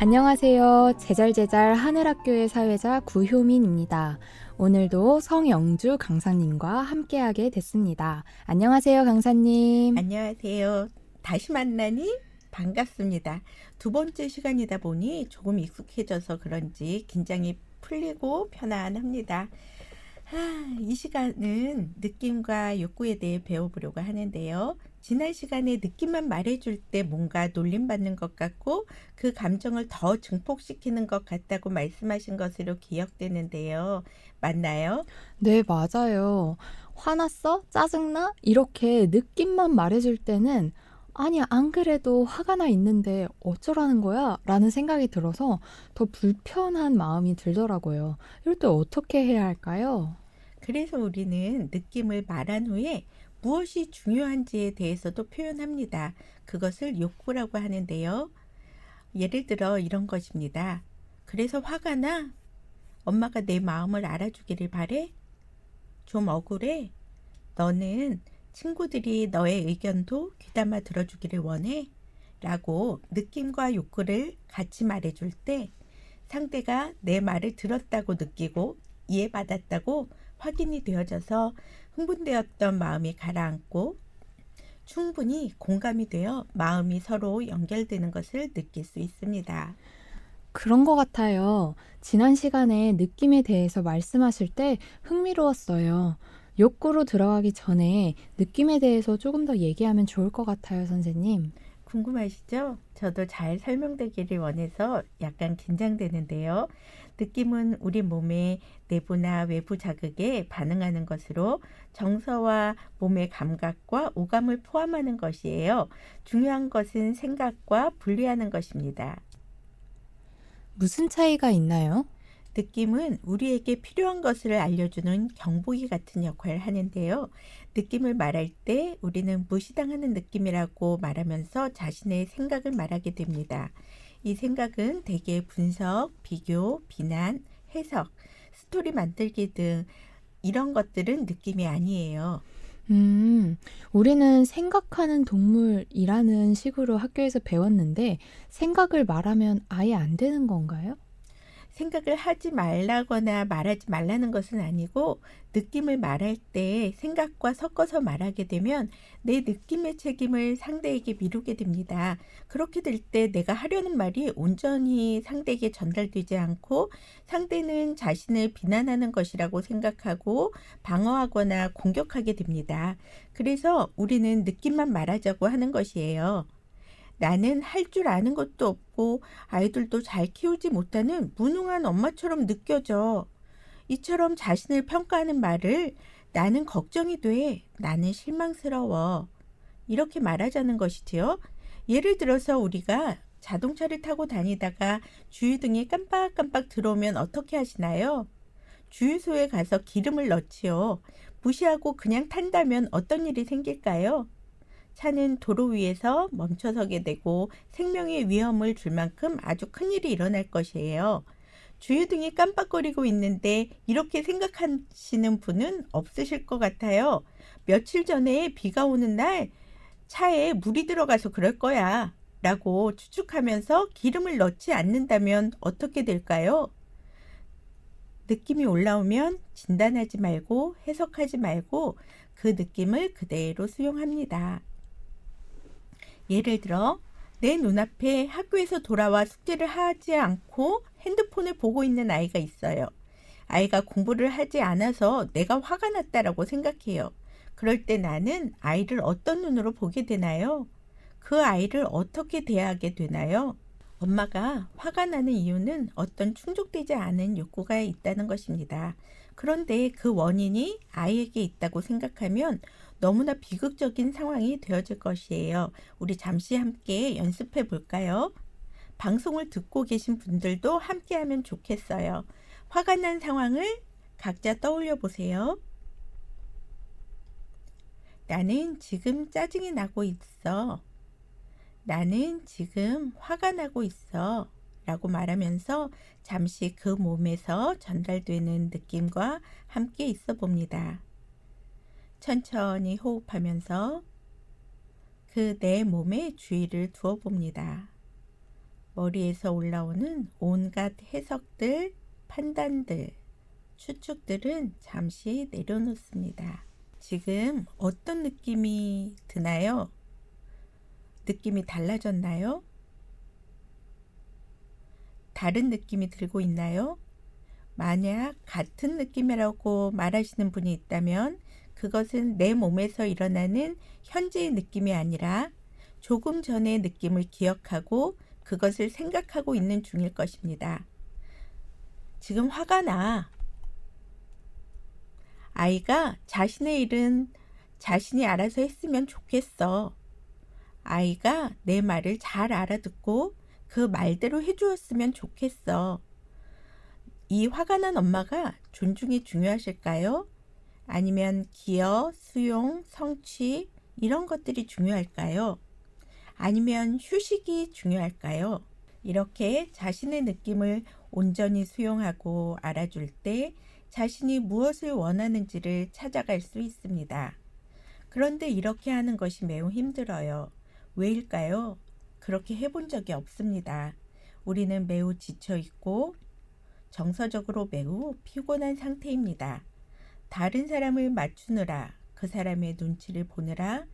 안녕하세요. 제잘제잘 하늘학교의 사회자 구효민입니다. 오늘도 성영주 강사님과 함께하게 됐습니다. 안녕하세요, 강사님. 안녕하세요. 다시 만나니 반갑습니다. 두 번째 시간이다 보니 조금 익숙해져서 그런지 긴장이 풀리고 편안합니다. 이 시간은 느낌과 욕구에 대해 배워보려고 하는데요. 지난 시간에 느낌만 말해줄 때 뭔가 놀림받는 것 같고 그 감정을 더 증폭시키는 것 같다고 말씀하신 것으로 기억되는데요. 맞나요? 네, 맞아요. 화났어? 짜증나? 이렇게 느낌만 말해줄 때는 아니, 안 그래도 화가 나 있는데 어쩌라는 거야? 라는 생각이 들어서 더 불편한 마음이 들더라고요. 이럴 때 어떻게 해야 할까요? 그래서 우리는 느낌을 말한 후에 무엇이 중요한지에 대해서도 표현합니다. 그것을 욕구라고 하는데요. 예를 들어 이런 것입니다. 그래서 화가 나? 엄마가 내 마음을 알아주기를 바래? 좀 억울해? 너는 친구들이 너의 의견도 귀담아 들어주기를 원해? 라고 느낌과 욕구를 같이 말해줄 때 상대가 내 말을 들었다고 느끼고 이해받았다고 확인이 되어져서 흥분되었던 마음이 가라앉고 충분히 공감이 되어 마음이 서로 연결되는 것을 느낄 수 있습니다. 그런 것 같아요. 지난 시간에 느낌에 대해서 말씀하실 때 흥미로웠어요. 욕구로 들어가기 전에 느낌에 대해서 조금 더 얘기하면 좋을 것 같아요, 선생님. 궁금하시죠? 저도 잘 설명되기를 원해서 약간 긴장되는데요. 느낌은 우리 몸의 내부나 외부 자극에 반응하는 것으로 정서와 몸의 감각과 오감을 포함하는 것이에요. 중요한 것은 생각과 분리하는 것입니다. 무슨 차이가 있나요? 느낌은 우리에게 필요한 것을 알려주는 경보기 같은 역할을 하는데요. 느낌을 말할 때 우리는 무시당하는 느낌이라고 말하면서 자신의 생각을 말하게 됩니다. 이 생각은 대개 분석, 비교, 비난, 해석, 스토리 만들기 등 이런 것들은 느낌이 아니에요. 우리는 생각하는 동물이라는 식으로 학교에서 배웠는데 생각을 말하면 아예 안 되는 건가요? 생각을 하지 말라거나 말하지 말라는 것은 아니고 느낌을 말할 때 생각과 섞어서 말하게 되면 내 느낌의 책임을 상대에게 미루게 됩니다. 그렇게 될 때 내가 하려는 말이 온전히 상대에게 전달되지 않고 상대는 자신을 비난하는 것이라고 생각하고 방어하거나 공격하게 됩니다. 그래서 우리는 느낌만 말하자고 하는 것이에요. 나는 할 줄 아는 것도 없고 아이들도 잘 키우지 못하는 무능한 엄마처럼 느껴져. 이처럼 자신을 평가하는 말을 나는 걱정이 돼. 나는 실망스러워. 이렇게 말하자는 것이지요. 예를 들어서 우리가 자동차를 타고 다니다가 주유등이 깜빡깜빡 들어오면 어떻게 하시나요? 주유소에 가서 기름을 넣지요. 무시하고 그냥 탄다면 어떤 일이 생길까요? 차는 도로 위에서 멈춰서게 되고 생명의 위험을 줄 만큼 아주 큰일이 일어날 것이에요. 주유등이 깜빡거리고 있는데 이렇게 생각하시는 분은 없으실 것 같아요. 며칠 전에 비가 오는 날 차에 물이 들어가서 그럴 거야 라고 추측하면서 기름을 넣지 않는다면 어떻게 될까요? 느낌이 올라오면 진단하지 말고 해석하지 말고 그 느낌을 그대로 수용합니다. 예를 들어 내 눈앞에 학교에서 돌아와 숙제를 하지 않고 핸드폰을 보고 있는 아이가 있어요. 아이가 공부를 하지 않아서 내가 화가 났다라고 생각해요. 그럴 때 나는 아이를 어떤 눈으로 보게 되나요? 그 아이를 어떻게 대하게 되나요? 엄마가 화가 나는 이유는 어떤 충족되지 않은 욕구가 있다는 것입니다. 그런데 그 원인이 아이에게 있다고 생각하면 너무나 비극적인 상황이 되어질 것이에요. 우리 잠시 함께 연습해 볼까요? 방송을 듣고 계신 분들도 함께 하면 좋겠어요. 화가 난 상황을 각자 떠올려 보세요. 나는 지금 짜증이 나고 있어. 나는 지금 화가 나고 있어. 라고 말하면서 잠시 그 몸에서 전달되는 느낌과 함께 있어 봅니다. 천천히 호흡하면서 그 내 몸에 주의를 두어 봅니다. 머리에서 올라오는 온갖 해석들, 판단들, 추측들은 잠시 내려놓습니다. 지금 어떤 느낌이 드나요? 느낌이 달라졌나요? 다른 느낌이 들고 있나요? 만약 같은 느낌이라고 말하시는 분이 있다면 그것은 내 몸에서 일어나는 현재의 느낌이 아니라 조금 전의 느낌을 기억하고 그것을 생각하고 있는 중일 것입니다. 지금 화가 나. 아이가 자신의 일은 자신이 알아서 했으면 좋겠어. 아이가 내 말을 잘 알아듣고 그 말대로 해주었으면 좋겠어. 이 화가 난 엄마가 존중이 중요하실까요? 아니면 기여, 수용, 성취 이런 것들이 중요할까요? 아니면 휴식이 중요할까요? 이렇게 자신의 느낌을 온전히 수용하고 알아줄 때 자신이 무엇을 원하는지를 찾아갈 수 있습니다. 그런데 이렇게 하는 것이 매우 힘들어요. 왜일까요? 그렇게 해본 적이 없습니다. 우리는 매우 지쳐 있고 정서적으로 매우 피곤한 상태입니다. 다른 사람을 맞추느라, 그 사람의 눈치를 보느라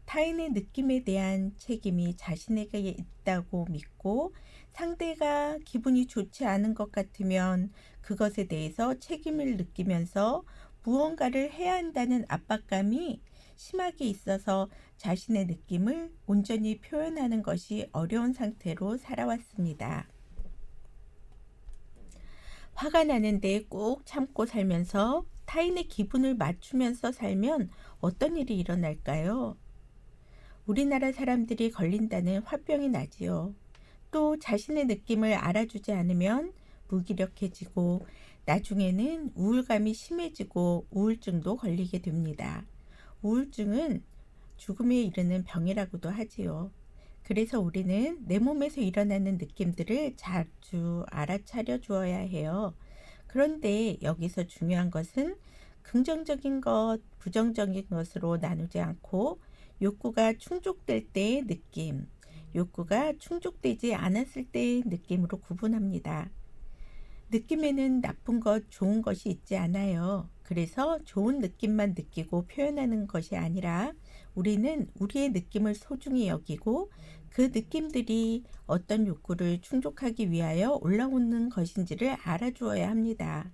타인의 느낌에 대한 책임이 자신에게 있다고 믿고 상대가 기분이 좋지 않은 것 같으면 그것에 대해서 책임을 느끼면서 무언가를 해야 한다는 압박감이 심하게 있어서 자신의 느낌을 온전히 표현하는 것이 어려운 상태로 살아왔습니다. 화가 나는데 꾹 참고 살면서 타인의 기분을 맞추면서 살면 어떤 일이 일어날까요? 우리나라 사람들이 걸린다는 화병이 나지요. 또 자신의 느낌을 알아주지 않으면 무기력해지고 나중에는 우울감이 심해지고 우울증도 걸리게 됩니다. 우울증은 죽음에 이르는 병이라고도 하지요. 그래서 우리는 내 몸에서 일어나는 느낌들을 자주 알아차려 주어야 해요. 그런데 여기서 중요한 것은 긍정적인 것, 부정적인 것으로 나누지 않고 욕구가 충족될 때의 느낌, 욕구가 충족되지 않았을 때의 느낌으로 구분합니다. 느낌에는 나쁜 것, 좋은 것이 있지 않아요. 그래서 좋은 느낌만 느끼고 표현하는 것이 아니라 우리는 우리의 느낌을 소중히 여기고 그 느낌들이 어떤 욕구를 충족하기 위하여 올라오는 것인지를 알아주어야 합니다.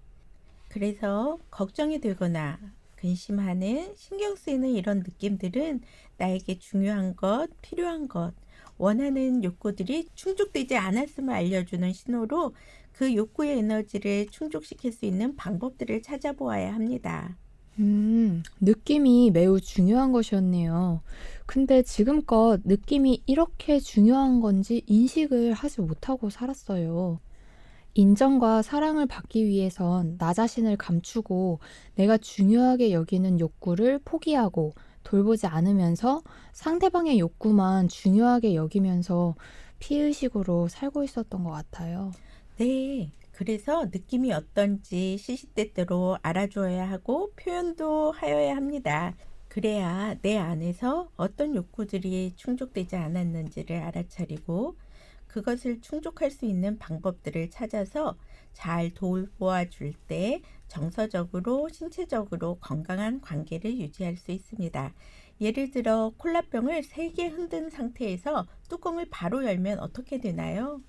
그래서 걱정이 되거나 근심하는, 신경 쓰이는 이런 느낌들은 나에게 중요한 것, 필요한 것, 원하는 욕구들이 충족되지 않았음을 알려주는 신호로 그 욕구의 에너지를 충족시킬 수 있는 방법들을 찾아보아야 합니다. 느낌이 매우 중요한 것이었네요. 근데 지금껏 느낌이 이렇게 중요한 건지 인식을 하지 못하고 살았어요. 인정과 사랑을 받기 위해선 나 자신을 감추고 내가 중요하게 여기는 욕구를 포기하고 돌보지 않으면서 상대방의 욕구만 중요하게 여기면서 피의식으로 살고 있었던 것 같아요. 네, 그래서 느낌이 어떤지 시시때때로 알아줘야 하고 표현도 하여야 합니다. 그래야 내 안에서 어떤 욕구들이 충족되지 않았는지를 알아차리고 그것을 충족할 수 있는 방법들을 찾아서 잘 돌보아 줄 때 정서적으로, 신체적으로 건강한 관계를 유지할 수 있습니다. 예를 들어 콜라병을 3개 흔든 상태에서 뚜껑을 바로 열면 어떻게 되나요?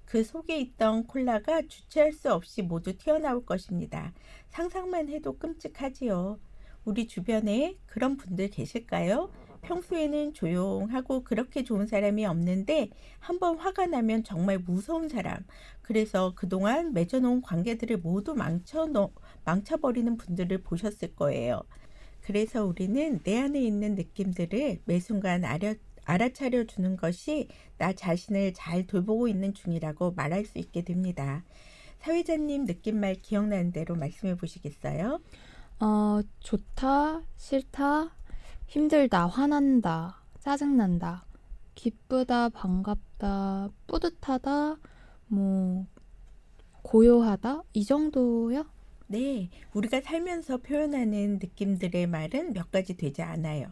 그 속에 있던 콜라가 주체할 수 없이 모두 튀어나올 것입니다. 상상만 해도 끔찍하지요. 우리 주변에 그런 분들 계실까요? 평소에는 조용하고 그렇게 좋은 사람이 없는데 한번 화가 나면 정말 무서운 사람. 그래서 그동안 맺어놓은 관계들을 모두 망쳐버리는 분들을 보셨을 거예요. 그래서 우리는 내 안에 있는 느낌들을 매 순간 알아차려 주는 것이 나 자신을 잘 돌보고 있는 중이라고 말할 수 있게 됩니다. 사회자님 느낌말 기억나는 대로 말씀해 보시겠어요? 좋다, 싫다, 힘들다, 화난다, 짜증난다, 기쁘다, 반갑다, 뿌듯하다, 뭐, 고요하다? 이 정도요? 네, 우리가 살면서 표현하는 느낌들의 말은 몇 가지 되지 않아요.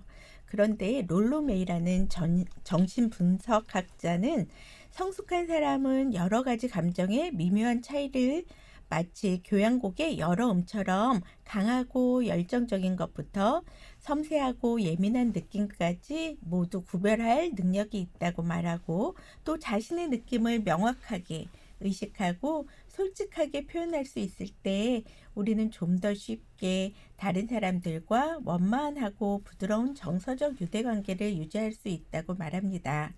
그런데 롤로 메이라는 정신분석학자는 성숙한 사람은 여러 가지 감정의 미묘한 차이를 마치 교향곡의 여러 음처럼 강하고 열정적인 것부터 섬세하고 예민한 느낌까지 모두 구별할 능력이 있다고 말하고, 또 자신의 느낌을 명확하게 의식하고 솔직하게 표현할 수 있을 때 우리는 좀 더 쉽게 다른 사람들과 원만하고 부드러운 정서적 유대관계를 유지할 수 있다고 말합니다.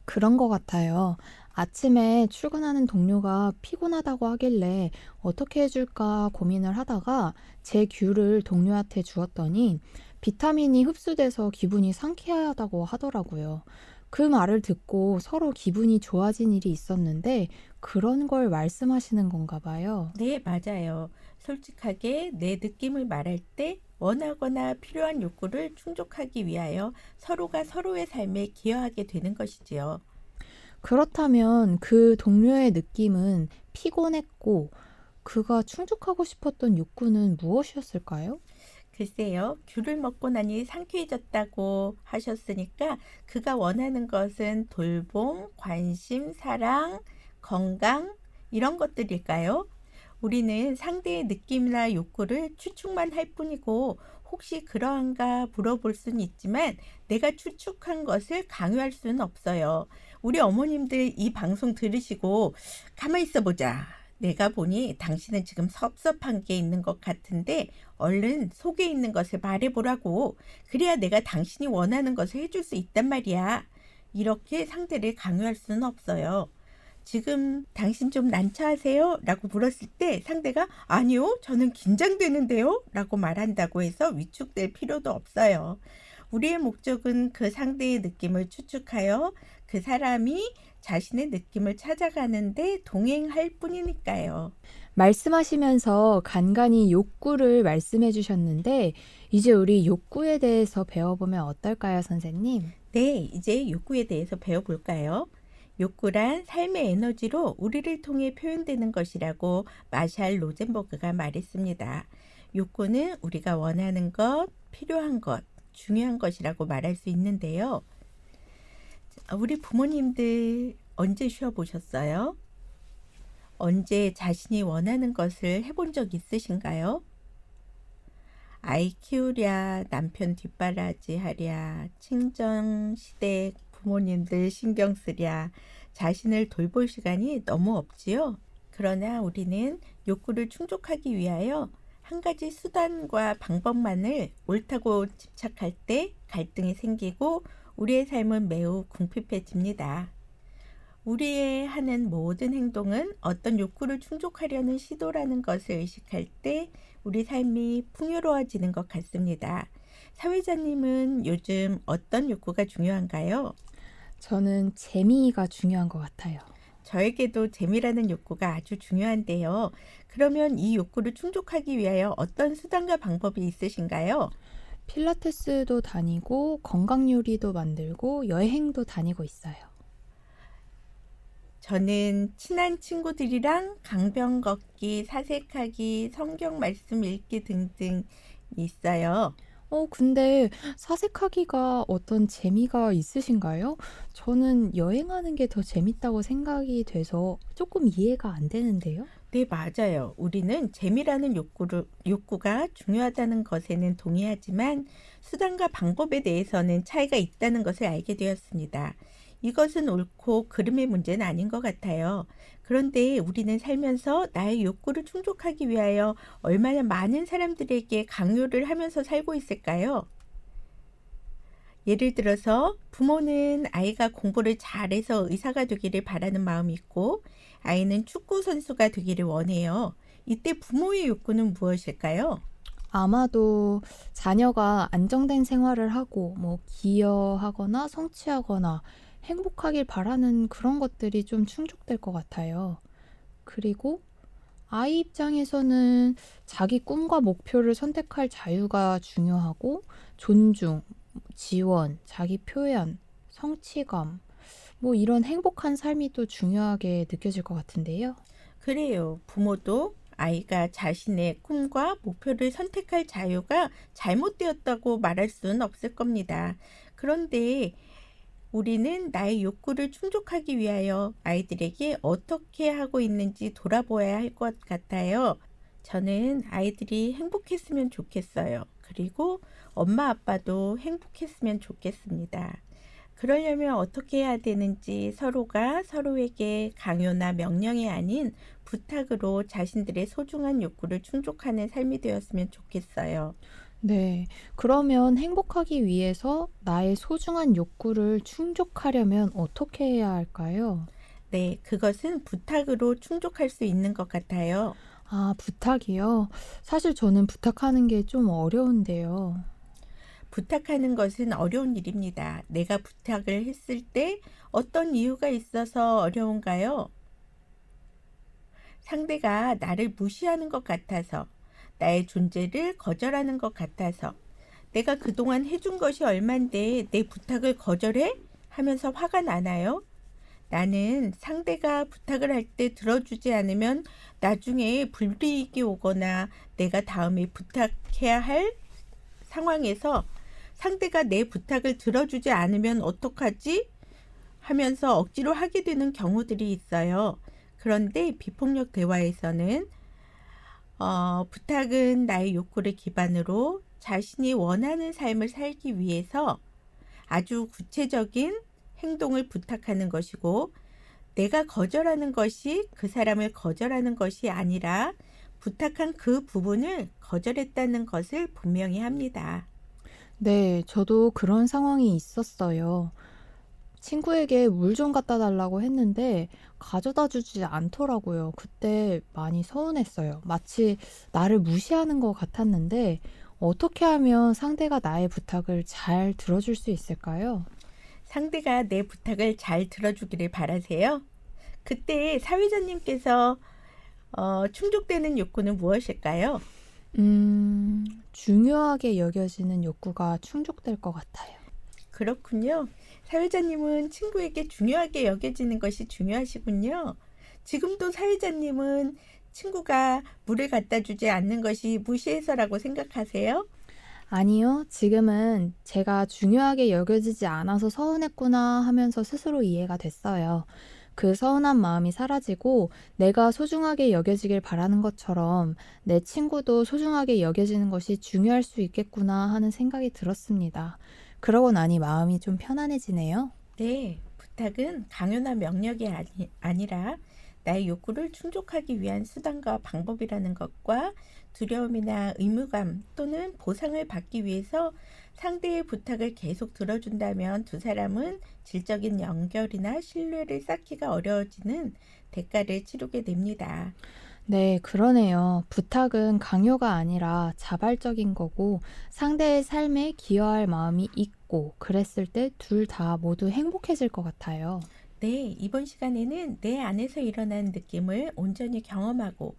그런 것 같아요. 아침에 출근하는 동료가 피곤하다고 하길래 어떻게 해줄까 고민을 하다가 제 귤을 동료한테 주었더니 비타민이 흡수돼서 기분이 상쾌하다고 하더라고요. 그 말을 듣고 서로 기분이 좋아진 일이 있었는데 그런 걸 말씀하시는 건가 봐요. 네, 맞아요. 솔직하게 내 느낌을 말할 때 원하거나 필요한 욕구를 충족하기 위하여 서로가 서로의 삶에 기여하게 되는 것이지요. 그렇다면 그 동료의 느낌은 피곤했고 그가 충족하고 싶었던 욕구는 무엇이었을까요? 글쎄요, 귤을 먹고 나니 상쾌해졌다고 하셨으니까 그가 원하는 것은 돌봄, 관심, 사랑, 건강, 이런 것들일까요? 우리는 상대의 느낌이나 욕구를 추측만 할 뿐이고, 혹시 그러한가 물어볼 수는 있지만 내가 추측한 것을 강요할 수는 없어요. 우리 어머님들 이 방송 들으시고 가만히 있어 보자. 내가 보니 당신은 지금 섭섭한 게 있는 것 같은데 얼른 속에 있는 것을 말해보라고. 그래야 내가 당신이 원하는 것을 해줄 수 있단 말이야. 이렇게 상대를 강요할 수는 없어요. 지금 당신 좀 난처하세요? 라고 물었을 때 상대가 아니요, 저는 긴장되는데요? 라고 말한다고 해서 위축될 필요도 없어요. 우리의 목적은 그 상대의 느낌을 추측하여 그 사람이 자신의 느낌을 찾아가는데 동행할 뿐이니까요. 말씀하시면서 간간히 욕구를 말씀해 주셨는데 이제 우리 욕구에 대해서 배워보면 어떨까요, 선생님? 네, 이제 욕구에 대해서 배워볼까요? 욕구란 삶의 에너지로 우리를 통해 표현되는 것이라고 마샬 로젠버그가 말했습니다. 욕구는 우리가 원하는 것, 필요한 것, 중요한 것이라고 말할 수 있는데요. 우리 부모님들 언제 쉬어보셨어요? 언제 자신이 원하는 것을 해본 적 있으신가요? 아이 키우랴, 남편 뒷바라지 하랴, 친정 시댁 부모님들 신경 쓰랴, 자신을 돌볼 시간이 너무 없지요? 그러나 우리는 욕구를 충족하기 위하여 한 가지 수단과 방법만을 옳다고 집착할 때 갈등이 생기고 우리의 삶은 매우 궁핍해집니다. 우리의 하는 모든 행동은 어떤 욕구를 충족하려는 시도라는 것을 의식할 때 우리 삶이 풍요로워지는 것 같습니다. 사회자님은 요즘 어떤 욕구가 중요한가요? 저는 재미가 중요한 것 같아요. 저에게도 재미라는 욕구가 아주 중요한데요. 그러면 이 욕구를 충족하기 위하여 어떤 수단과 방법이 있으신가요? 필라테스도 다니고 건강 요리도 만들고 여행도 다니고 있어요. 저는 친한 친구들이랑 강변 걷기, 사색하기, 성경 말씀 읽기 등등 있어요. 근데 사색하기가 어떤 재미가 있으신가요? 저는 여행하는 게 더 재밌다고 생각이 돼서 조금 이해가 안 되는데요. 네, 맞아요. 우리는 재미라는 욕구가 중요하다는 것에는 동의하지만 수단과 방법에 대해서는 차이가 있다는 것을 알게 되었습니다. 이것은 옳고 그름의 문제는 아닌 것 같아요. 그런데 우리는 살면서 나의 욕구를 충족하기 위하여 얼마나 많은 사람들에게 강요를 하면서 살고 있을까요? 예를 들어서 부모는 아이가 공부를 잘해서 의사가 되기를 바라는 마음이 있고 아이는 축구 선수가 되기를 원해요. 이때 부모의 욕구는 무엇일까요? 아마도 자녀가 안정된 생활을 하고 뭐 기여하거나 성취하거나 행복하길 바라는 그런 것들이 좀 충족될 것 같아요. 그리고 아이 입장에서는 자기 꿈과 목표를 선택할 자유가 중요하고 존중, 지원, 자기 표현, 성취감, 뭐 이런 행복한 삶이 또 중요하게 느껴질 것 같은데요. 그래요. 부모도 아이가 자신의 꿈과 목표를 선택할 자유가 잘못되었다고 말할 수는 없을 겁니다. 그런데 우리는 나의 욕구를 충족하기 위하여 아이들에게 어떻게 하고 있는지 돌아보아야 할 것 같아요. 저는 아이들이 행복했으면 좋겠어요. 그리고 엄마 아빠도 행복했으면 좋겠습니다. 그러려면 어떻게 해야 되는지 서로가 서로에게 강요나 명령이 아닌 부탁으로 자신들의 소중한 욕구를 충족하는 삶이 되었으면 좋겠어요. 네. 그러면 행복하기 위해서 나의 소중한 욕구를 충족하려면 어떻게 해야 할까요? 네, 그것은 부탁으로 충족할 수 있는 것 같아요. 아, 부탁이요? 사실 저는 부탁하는 게 좀 어려운데요. 부탁하는 것은 어려운 일입니다. 내가 부탁을 했을 때 어떤 이유가 있어서 어려운가요? 상대가 나를 무시하는 것 같아서, 나의 존재를 거절하는 것 같아서, 내가 그동안 해준 것이 얼만데 내 부탁을 거절해? 하면서 화가 나나요? 나는 상대가 부탁을 할 때 들어주지 않으면 나중에 불이익이 오거나 내가 다음에 부탁해야 할 상황에서 상대가 내 부탁을 들어주지 않으면 어떡하지? 하면서 억지로 하게 되는 경우들이 있어요. 그런데 비폭력 대화에서는 부탁은 나의 욕구를 기반으로 자신이 원하는 삶을 살기 위해서 아주 구체적인 행동을 부탁하는 것이고, 내가 거절하는 것이 그 사람을 거절하는 것이 아니라 부탁한 그 부분을 거절했다는 것을 분명히 합니다. 네, 저도 그런 상황이 있었어요. 친구에게 물 좀 갖다 달라고 했는데 가져다 주지 않더라고요. 그때 많이 서운했어요. 마치 나를 무시하는 것 같았는데 어떻게 하면 상대가 나의 부탁을 잘 들어줄 수 있을까요? 상대가 내 부탁을 잘 들어주기를 바라세요. 그때 사회자님께서 충족되는 욕구는 무엇일까요? 중요하게 여겨지는 욕구가 충족될 것 같아요. 그렇군요. 사회자님은 친구에게 중요하게 여겨지는 것이 중요하시군요. 지금도 사회자님은 친구가 물을 갖다 주지 않는 것이 무시해서라고 생각하세요? 아니요, 지금은 제가 중요하게 여겨지지 않아서 서운했구나 하면서 스스로 이해가 됐어요. 그 서운한 마음이 사라지고 내가 소중하게 여겨지길 바라는 것처럼 내 친구도 소중하게 여겨지는 것이 중요할 수 있겠구나 하는 생각이 들었습니다. 그러고 나니 마음이 좀 편안해지네요. 네, 부탁은 강요나 명령이 아니라 나의 욕구를 충족하기 위한 수단과 방법이라는 것과 두려움이나 의무감 또는 보상을 받기 위해서 상대의 부탁을 계속 들어준다면 두 사람은 질적인 연결이나 신뢰를 쌓기가 어려워지는 대가를 치르게 됩니다. 네, 그러네요. 부탁은 강요가 아니라 자발적인 거고 상대의 삶에 기여할 마음이 있고 그랬을 때 둘 다 모두 행복해질 것 같아요. 네, 이번 시간에는 내 안에서 일어나는 느낌을 온전히 경험하고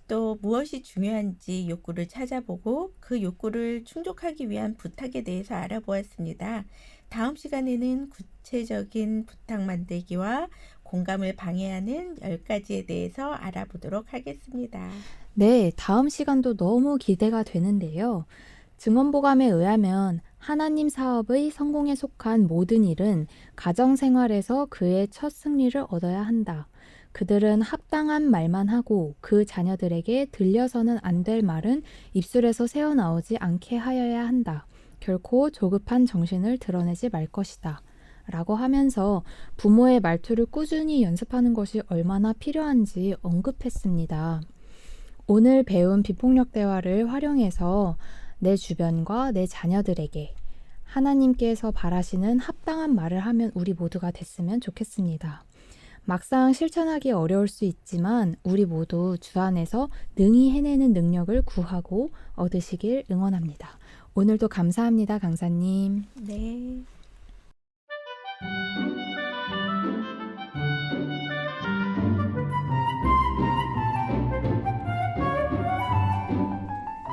또 무엇이 중요한지 욕구를 찾아보고 그 욕구를 충족하기 위한 부탁에 대해서 알아보았습니다. 다음 시간에는 구체적인 부탁 만들기와 공감을 방해하는 10가지에 대해서 알아보도록 하겠습니다. 네, 다음 시간도 너무 기대가 되는데요. 증언보감에 의하면 하나님 사업의 성공에 속한 모든 일은 가정생활에서 그의 첫 승리를 얻어야 한다. 그들은 합당한 말만 하고 그 자녀들에게 들려서는 안 될 말은 입술에서 새어나오지 않게 하여야 한다. 결코 조급한 정신을 드러내지 말 것이다. 라고 하면서 부모의 말투를 꾸준히 연습하는 것이 얼마나 필요한지 언급했습니다. 오늘 배운 비폭력 대화를 활용해서 내 주변과 내 자녀들에게 하나님께서 바라시는 합당한 말을 하면 우리 모두가 됐으면 좋겠습니다. 막상 실천하기 어려울 수 있지만 우리 모두 주 안에서 능히 해내는 능력을 구하고 얻으시길 응원합니다. 오늘도 감사합니다, 강사님. 네.